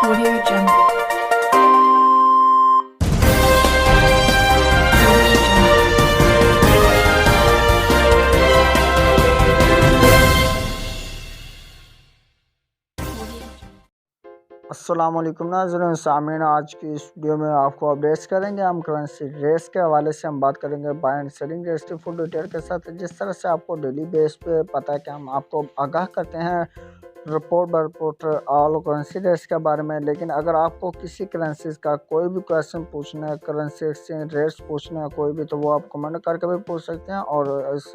Audio Jungle. अस्सलाम वालेकुम नाज़रीन सामीन, आज की इस वीडियो में आपको अपडेट्स करेंगे। हम करेंसी रेस के हवाले से हम बात करेंगे बाय एंड सेलिंग रेस की फुल डिटेल के साथ। जिस तरह से आपको डेली बेस पे पता है कि हम आपको आगाह करते हैं report by report all currency rates के बारे में। लेकिन अगर आपको किसी करेंसीज का कोई भी क्वेश्चन पूछना है, करेंसी एक्सचेंज रेट्स पूछना है कोई भी, तो वो आप कमेंट करके भी पूछ सकते हैं। और इस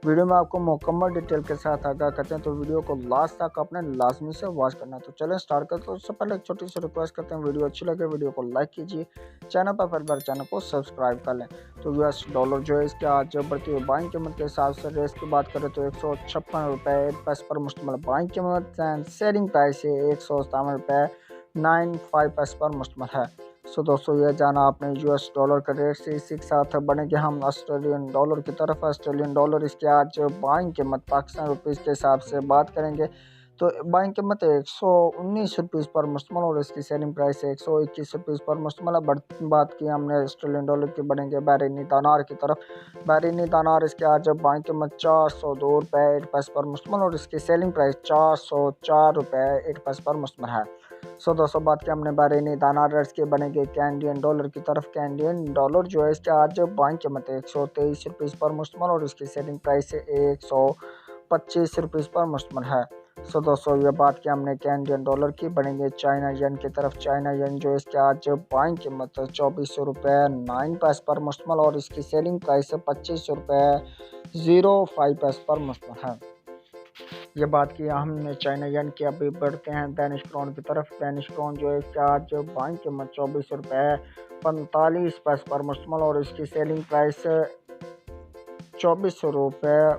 वीडियो में आपको मुकम्मल डिटेल के साथ आगाह करते हैं, तो वीडियो को लास्ट तक अपने लाजमी से वॉच करना है। तो चलें स्टार्ट करते हैं। उससे पहले एक छोटी सी रिक्वेस्ट करते हैं, वीडियो अच्छी लगे वीडियो को लाइक कीजिए, चैनल पर पहली बार चैनल को सब्सक्राइब कर लें। तो यूएस डॉलर जो है इसके आज बढ़ती हुई बाइंग कीमत के हिसाब से रेस की बात करें तो 156 रुपये पर मुश्तमिल बाइंग कीमत एंड सेलिंग प्राइस है 157 रुपये 95 पर मुश्तमिल है। सो दोस्तों, ये जाना आपने यूएस डॉलर का रेट से। इसी के साथ बढ़ेंगे हम ऑस्ट्रेलियन डॉलर की तरफ। ऑस्ट्रेलियन डॉलर इसके आज बाइंग कीमत पाकिस्तान रुपीज़ के हिसाब से बात करेंगे तो बाइंग कीमत 119 रुपीज़ पर मुश्तमिल और इसकी सेलिंग प्राइस 121 रुपीज़ पर मुश्तमिल है। बात की हमने ऑस्ट्रेलियन डॉलर की, बढ़ेंगे बहरीनी दानार की तरफ। बहरीनी दानार इसके आज बाइंग कीमत 402 रुपये 8 पैसे पर मुश्तमिल और इसकी सेलिंग प्राइस 404 रुपये 8 पैसे पर मुश्तमिल है। सो दोस्तों, बात की हमने बहरीनी दानार रेट्स के, बनेंगे कैनेडियन डॉलर की तरफ। कैनेडियन डॉलर जो है इसके आज बाइंग कीमत 123 रुपीज़ पर मुश्तमिल और इसकी सेलिंग प्राइस 125 रुपीज़ पर मुश्तमिल है। सो दोस्तों, ये बात की हमने कैनेडियन डॉलर की, बढ़ेंगे चाइना यन की तरफ। चाइना यन जो है इसके आज बाइंग कीमत 2400 रुपये 9 पैसे पर मुश्तमिल और इसकी सेलिंग प्राइस 25 रुपये 05 पैसे पर मुश्तमिल है। ये बात की हमने चाइना यन की। अभी बढ़ते हैं डेनिश क्रोन की तरफ। डेनिश क्रोन जो है इसका आज बाइंग कीमत 24 रुपये 45 पैसे पर मुश्तमिल और इसकी सेलिंग प्राइस 24 रुपये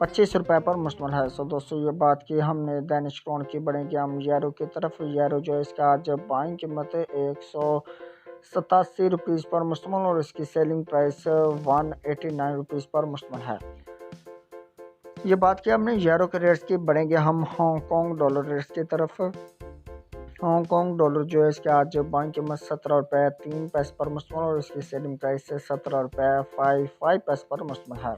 25 रुपये पर मुश्तमिल है। सो दोस्तों, ये बात की हमने डेनिश क्रोन की, बढ़ेंगे हम यूरो की तरफ। यूरो जो है इसका आज बाइंग कीमत 187 रुपीज़ पर मुश्तमिल और इसकी सेलिंग प्राइस 189 रुपीज़ पर मुश्तमिल है। ये बात की हमने यूरो के रेट्स की, बढ़ेंगे हम हांगकॉन्ग डॉलर रेट्स की तरफ। हांगकॉन्ग डॉलर जो है इसके आज बाइंग कीमत 17 रुपये 3 पैसे पर मुश्तमिल और इसकी सेलिंग प्राइस 17 रुपये 55 पैसे पर मुश्तमिल है।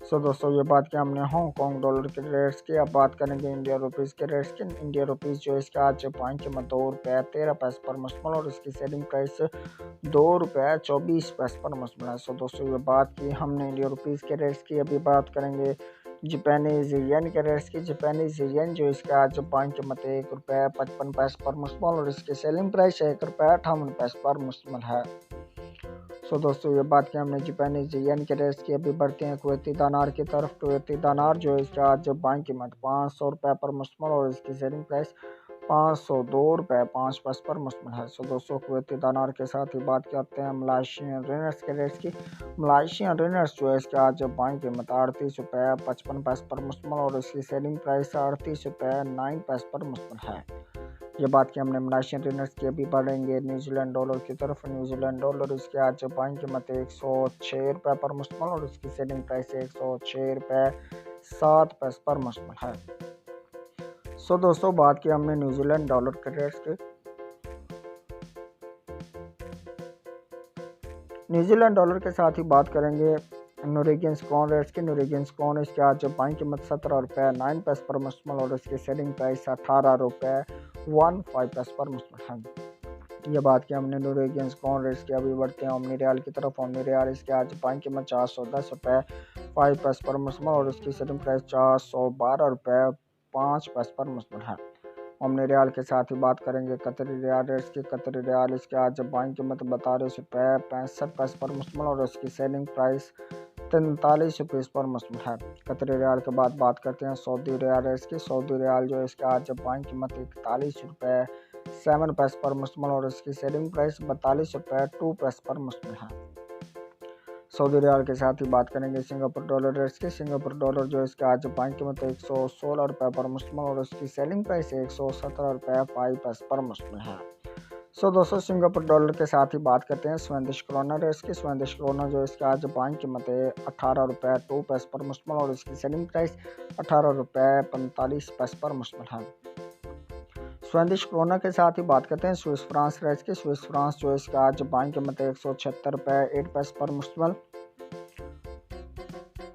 सो दोस्तों, ये बात की हमने हांगकॉन्ग डॉलर के रेट्स की। अब बात करेंगे इंडिया रुपीज़ के रेट्स की। इंडिया रुपीज़ जो है इसके आज बाइंग कीमत 2 रुपये 13 पैसे पर मुश्तमिल और इसकी सेलिंग प्राइस 2 रुपये 24 पैसे पर मुश्तमिल है। सो दोस्तों, ये बात की हमने इंडिया रुपीज़ के रेट्स की। अभी बात करेंगे जापानीज येन के रेट्स की। जापानीज येन जो इसका आज बाइंग कीमत 1 रुपये 55 पैसे पर मुश्तमिल और इसकी सेलिंग प्राइस 1 रुपये 58 पैसे पर मुश्तमिल है। सो दोस्तों, ये बात की हमने जापानीज येन के रेट्स की। अभी बढ़ते हैं कुवैती दानार की तरफ। कुवैती दानार जो है इसका आज बाइंग कीमत 500 रुपये पर मुश्तमिल और इसकी सेलिंग प्राइस 502 रुपये 5 पैसे पर मुश्तमिल है। सो दोस्तों, कुवैती दानार के साथ ही बात करते हैं मलाशियन रिनर्स के रेट्स की। मलाशियन रिनर्स जो है इसके आज बाइंग कीमत 38 रुपये 55 पैसे पर मुश्तमिल और इसकी सेलिंग प्राइस 38 रुपये 9 पैसे पर मुश्तमिल है। ये बात की हमने मलाशियन रिनर्स की। अभी बढ़ेंगे न्यूजीलैंड डॉलर की तरफ। न्यूजीलैंड डॉलर इसके आज बाइंग कीमत 106 रुपये पर मुश्तमिल और इसकी सेलिंग प्राइस 106 रुपये 7 पैसे पर मुश्तमिल है। सो दोस्तों, बात की हमने न्यूजीलैंड डॉलर के रेट्स की। न्यूजीलैंड डॉलर के साथ ही बात करेंगे नॉर्वेजियन क्रोन रेट्स की। नॉर्वेजियन क्रोन इसके आज बाइंग कीमत 17 रुपये 9 पैसे पर मुश्तमिल और इसकी सेलिंग प्राइस 18 रुपये 15 पैसे पर मुश्तमिल है। ये बात की हमने नॉर्वेजियन क्रोन रेट्स की। अभी बढ़ते हैं ओमनी रियाल की तरफ। ओमनी रियाल इसके आज बाइंग कीमत 410 रुपये 5 पैसे पर मुश्तमिल और इसकी सेलिंग प्राइस 412 रुपये 5 पैसे पर मुश्तमिल है। ओमनी रियाल के साथ ही बात करेंगे कतरी रियाल रेट्स की। कतरी रियाल इसके आज बाइंग कीमत 42 रुपये 65 पैसे पर मुश्तमिल और इसकी सेलिंग प्राइस 43 रुपीज़ पर मुश्तमिल है। कतरी रियाल के बाद बात करते हैं सऊदी रियाल रेट्स की। सऊदी रियाल जो है इसके आज बाइंग कीमत 41 रुपये 7 पैसे पर मुश्तमिल और इसकी सेलिंग प्राइस 42 रुपये 2 पैसे पर मुश्तमिल है। सऊदी रियाल के साथ ही बात करेंगे सिंगापुर डॉलर रेट्स की। सिंगापुर डॉलर जो है इसके आज बाइंग कीमत 116 रुपये पर मुश्तमिल और इसकी सेलिंग प्राइस 117 रुपये 5 पैसे पर मुश्तमिल है। सो दोस्तों, सिंगापुर डॉलर के साथ ही बात करते हैं स्वेदिश क्रोना रेट्स की। स्वेदिश क्रोना जो इसके आज बाइंग कीमत 18 रुपये 2 पैसे पर मुश्तमिल और इसकी सेलिंग प्राइस 18 रुपये 45 पैसे पर मुश्तमिल है। स्वीडिश क्रोना के साथ ही बात करते हैं स्विस फ्रांस रेट्स की। स्विस फ्रांस जो है इसका आज बाइंग कीमत है 176 रुपये 8 पैसे पर मुश्तमल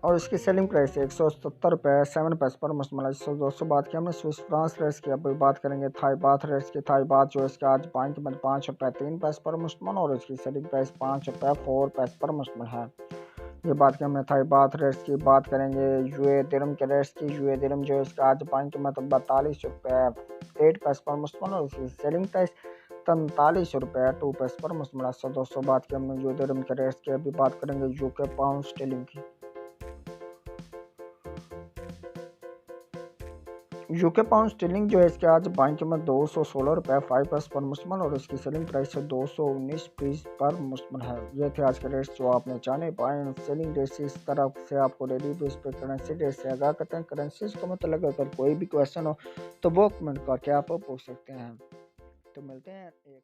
और इसकी सेलिंग प्राइस है 170 रुपये 7 पैसे पर मुश्तमल। दोस्तों बात की हमने स्विस फ्रांस रेट्स की, अभी बात करेंगे थाई बाथ रेट्स की। थाई बाथ जो है इसका आज बाइंग कीमत 5 रुपये 3 पैसे पर मुश्तमल और इसकी सेलिंग प्राइस 5 रुपये 4 पैसे पर मुश्तमल है। ये बात की हमने थाई बाथ रेट्स की। बात करेंगे यूए दिरहम के रेट्स की। यूए दिरहम जो है इसका आज बाइंग कीमत 42 रुपये 8 पैसे पर मुश्तमल और इसकी सेलिंग प्राइस 43 रुपये 2 पैसे पर मुश्तमल। दोस्तों बात की हमने यूए दिरहम के रेट्स की, अभी बात करेंगे यूके पाउंड स्टर्लिंग की। यूके पाउंड स्टर्लिंग जो है इसके आज बाइंग कीमत 216 रुपये 5 पैसे पर मुश्तमल और इसकी सेलिंग प्राइस है 219 पीस पर मुश्तमल है। ये थे आज के रेट्स जो आपने जाने। बाइंग सेलिंग रेट्स इस तरह से आपको डेली बेस पे करेंसी रेट से आगाह करते हैं। करेंसीज को मतलब अगर कोई भी क्वेश्चन हो तो वो कमेंट करके आप पूछ सकते हैं। तो मिलते हैं एक